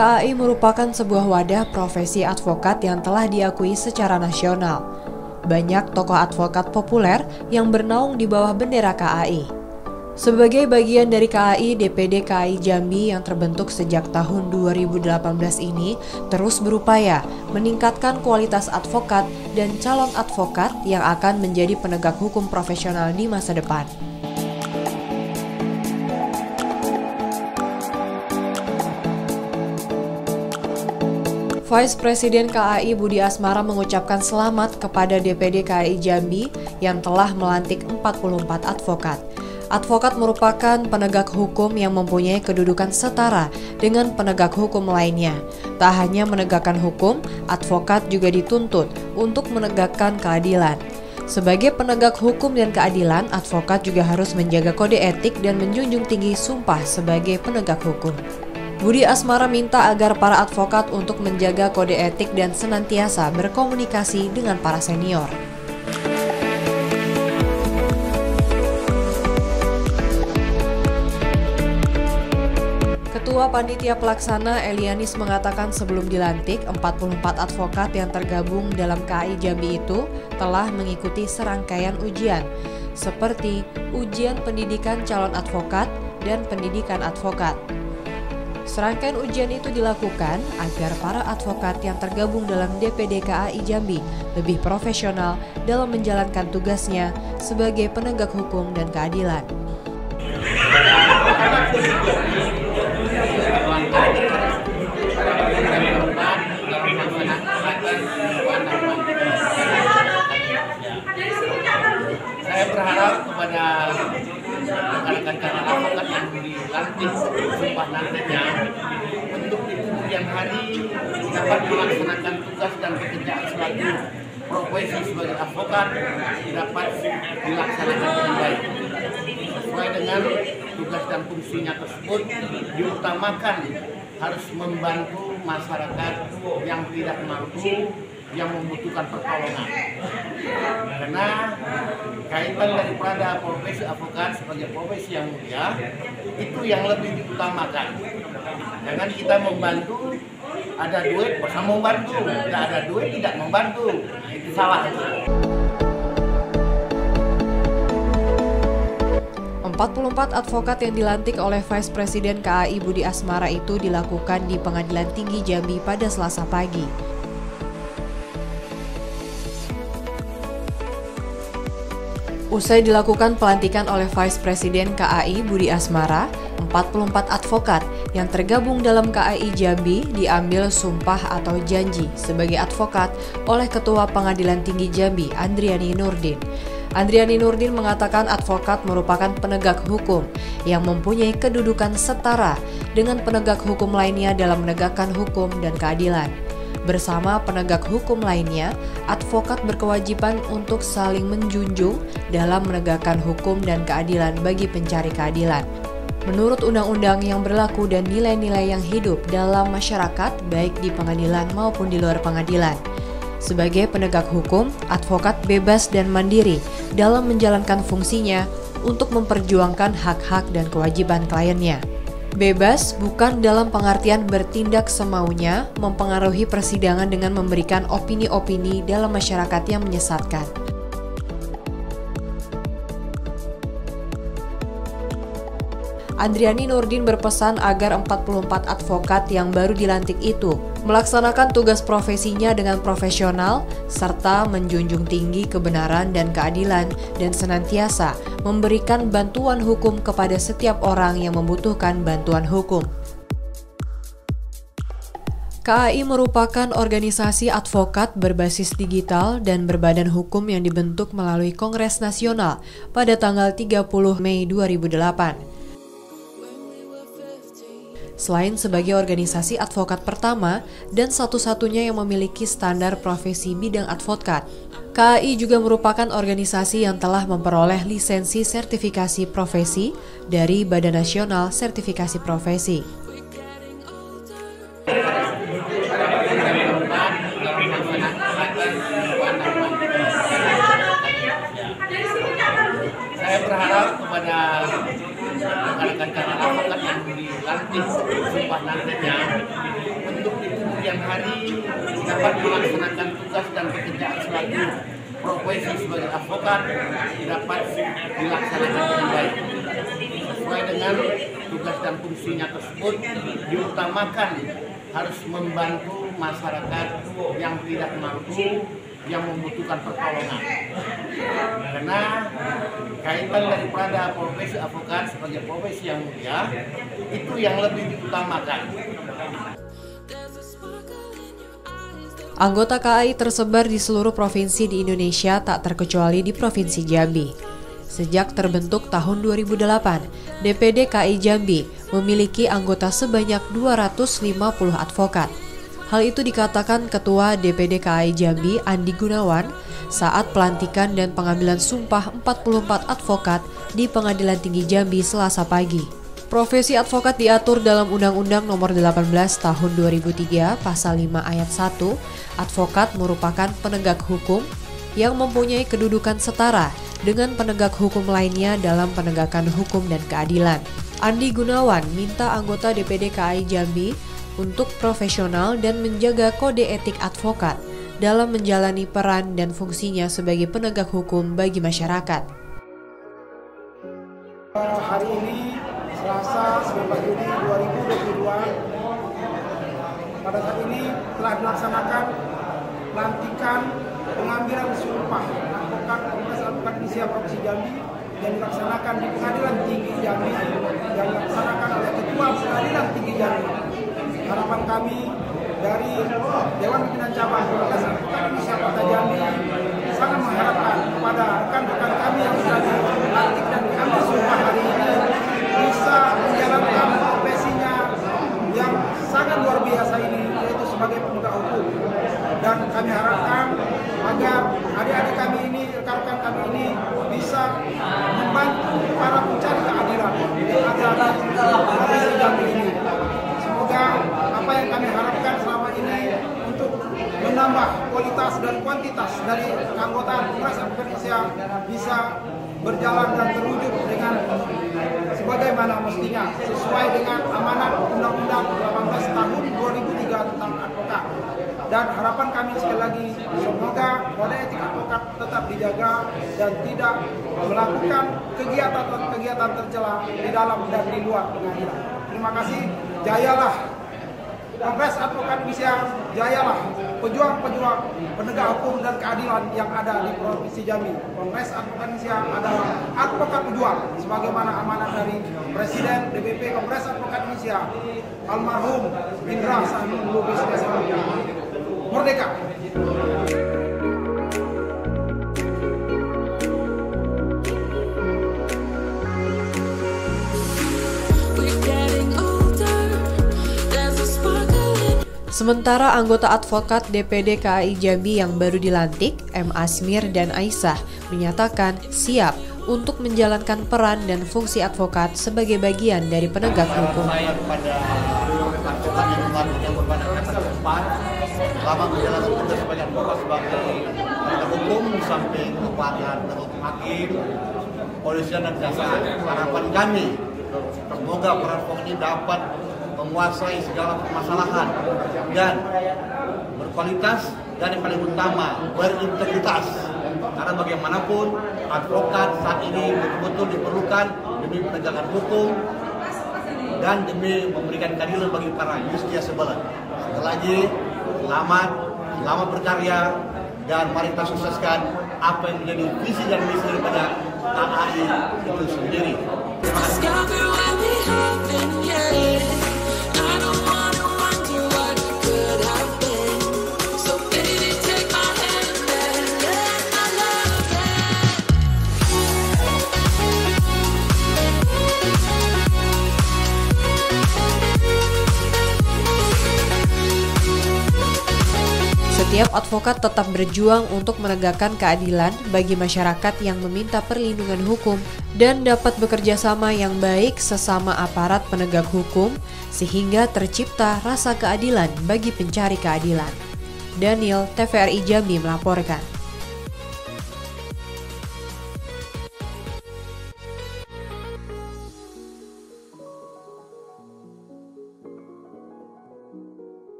KAI merupakan sebuah wadah profesi advokat yang telah diakui secara nasional. Banyak tokoh advokat populer yang bernaung di bawah bendera KAI. Sebagai bagian dari KAI, DPD KAI Jambi yang terbentuk sejak tahun 2018 ini terus berupaya meningkatkan kualitas advokat dan calon advokat yang akan menjadi penegak hukum profesional di masa depan. Vice Presiden KAI Budi Asmara mengucapkan selamat kepada DPD KAI Jambi yang telah melantik 44 advokat. Advokat merupakan penegak hukum yang mempunyai kedudukan setara dengan penegak hukum lainnya. Tak hanya menegakkan hukum, advokat juga dituntut untuk menegakkan keadilan. Sebagai penegak hukum dan keadilan, advokat juga harus menjaga kode etik dan menjunjung tinggi sumpah sebagai penegak hukum. Budi Asmara minta agar para advokat untuk menjaga kode etik dan senantiasa berkomunikasi dengan para senior. Ketua Panitia Pelaksana Elianis mengatakan sebelum dilantik, 44 advokat yang tergabung dalam KAI Jambi itu telah mengikuti serangkaian ujian, seperti ujian pendidikan calon advokat dan pendidikan advokat. Serangkaian ujian itu dilakukan agar para advokat yang tergabung dalam DPD KAI Jambi lebih profesional dalam menjalankan tugasnya sebagai penegak hukum dan keadilan. Saya berharap kepada rekan-rekan advokat yang dilantik sumpah nantinya untuk di kemudian hari dapat melaksanakan tugas dan pekerjaan selaku profesi sebagai advokat dapat dilaksanakan dengan baik. Sesuai dengan tugas dan fungsinya tersebut, diutamakan harus membantu masyarakat yang tidak mampu, yang membutuhkan pertolongan. Karena kaitan daripada profesi advokat sebagai profesi yang mulia itu yang lebih diutamakan. Jangan kita membantu, ada duit bersama membantu, tidak ada duit tidak membantu. Nah, itu salah. 44 advokat yang dilantik oleh Vice Presiden KAI Budi Asmara itu dilakukan di Pengadilan Tinggi Jambi pada Selasa pagi. Usai dilakukan pelantikan oleh Vice Presiden KAI Budi Asmara, 44 advokat yang tergabung dalam KAI Jambi diambil sumpah atau janji sebagai advokat oleh Ketua Pengadilan Tinggi Jambi, Andriani Nurdin. Andriani Nurdin mengatakan advokat merupakan penegak hukum yang mempunyai kedudukan setara dengan penegak hukum lainnya dalam menegakkan hukum dan keadilan. Bersama penegak hukum lainnya, advokat berkewajiban untuk saling menjunjung dalam menegakkan hukum dan keadilan bagi pencari keadilan. Menurut undang-undang yang berlaku dan nilai-nilai yang hidup dalam masyarakat, baik di pengadilan maupun di luar pengadilan. Sebagai penegak hukum, advokat bebas dan mandiri dalam menjalankan fungsinya untuk memperjuangkan hak-hak dan kewajiban kliennya. Bebas bukan dalam pengertian bertindak semaunya, mempengaruhi persidangan dengan memberikan opini-opini dalam masyarakat yang menyesatkan. Andriani Nurdin berpesan agar 44 advokat yang baru dilantik itu melaksanakan tugas profesinya dengan profesional serta menjunjung tinggi kebenaran dan keadilan dan senantiasa memberikan bantuan hukum kepada setiap orang yang membutuhkan bantuan hukum. KAI merupakan organisasi advokat berbasis digital dan berbadan hukum yang dibentuk melalui Kongres Nasional pada tanggal 30 Mei 2008. Selain sebagai organisasi advokat pertama dan satu-satunya yang memiliki standar profesi bidang advokat, KAI juga merupakan organisasi yang telah memperoleh lisensi sertifikasi profesi dari Badan Nasional Sertifikasi Profesi. Saya berharap kepada rekan-rekan advokat yang dilantik sumpah nantinya untuk di kemudian hari dapat melaksanakan tugas dan pekerjaan selaku profesi sebagai advokat dapat dilaksanakan dengan baik. Sesuai dengan tugas dan fungsinya tersebut, diutamakan harus membantu masyarakat yang tidak mampu, yang membutuhkan pertolongan. Karena kaitan daripada profesi advokat sebagai profesi yang mulia, itu yang lebih diutamakan. Anggota KAI tersebar di seluruh provinsi di Indonesia, tak terkecuali di Provinsi Jambi. Sejak terbentuk tahun 2008, DPD KAI Jambi memiliki anggota sebanyak 250 advokat. Hal itu dikatakan Ketua DPD KAI Jambi Andi Gunawan saat pelantikan dan pengambilan sumpah 44 advokat di Pengadilan Tinggi Jambi Selasa pagi. Profesi advokat diatur dalam Undang-Undang Nomor 18 Tahun 2003 Pasal 5 Ayat 1. Advokat merupakan penegak hukum yang mempunyai kedudukan setara dengan penegak hukum lainnya dalam penegakan hukum dan keadilan. Andi Gunawan minta anggota DPD KAI Jambi untuk profesional dan menjaga kode etik advokat dalam menjalani peran dan fungsinya sebagai penegak hukum bagi masyarakat. Hari ini Selasa 19 Juni 2022, pada saat ini telah dilaksanakan pelantikan pengambilan sumpah advokat Kongres Advokat Indonesia Provinsi Jambi yang dilaksanakan di Pengadilan Tinggi Jambi yang dilaksanakan oleh Ketua Pengadilan Tinggi Jambi. Harapan kami dari Dewan Pimpinan Cabang Kongres Advokat Indonesia Kota Jambi sangat mengharapkan kepada rekan-rekan kami yang sudah dilantik dan diambil sumpah hari ini bisa menjalankan profesinya yang sangat luar biasa ini, yaitu sebagai penegak hukum. Dan kami harapkan agar adik-adik kami ini, rekan-rekan kami ini bisa membantu para pencari keadilan yang ada di Provinsi Jambi ini. Semoga apa yang kami harapkan selama ini untuk menambah kualitas dan kuantitas dari keanggotaan Kongres Advokat Indonesia bisa berjalan dan terwujud dengan sebagaimana mestinya sesuai dengan amanat Undang-Undang 18 Tahun 2003 tentang advokat. Dan harapan kami sekali lagi, semoga kode etik advokat tetap dijaga dan tidak melakukan kegiatan-kegiatan tercela di dalam dan di luar pengadilan. Terima kasih, jayalah Kongres Advokat Indonesia, jayalah pejuang-pejuang penegak hukum dan keadilan yang ada di Provinsi Jambi. Kongres Advokat Indonesia adalah advokat pejuang sebagaimana amanat dari Presiden DPP Kongres Advokat Indonesia almarhum Indra Sahnun Lubis SMK. Merdeka! Sementara anggota advokat DPD KAI Jambi yang baru dilantik, M. Asmir dan Aisyah, menyatakan siap untuk menjalankan peran dan fungsi advokat sebagai bagian dari penegak hukum. Saya kepada advokat yang berpandangan depan selama menjalankan tugas sebagai advokat sebagai penegak hukum sampai kepada hakim, kepolisian dan kejaksaan. Harapan kami semoga para advokat ini dapat menguasai segala permasalahan dan berkualitas dan yang paling utama berintegritas, karena bagaimanapun advokat saat ini betul-betul diperlukan demi penegakan hukum dan demi memberikan keadilan bagi para justisia sebelah. Sekali lagi selamat berkarya dan mari kita sukseskan apa yang menjadi visi dan misi daripada KAI itu sendiri. Terima kasih. Setiap advokat tetap berjuang untuk menegakkan keadilan bagi masyarakat yang meminta perlindungan hukum dan dapat bekerja sama yang baik sesama aparat penegak hukum sehingga tercipta rasa keadilan bagi pencari keadilan. Daniel, TVRI Jambi melaporkan.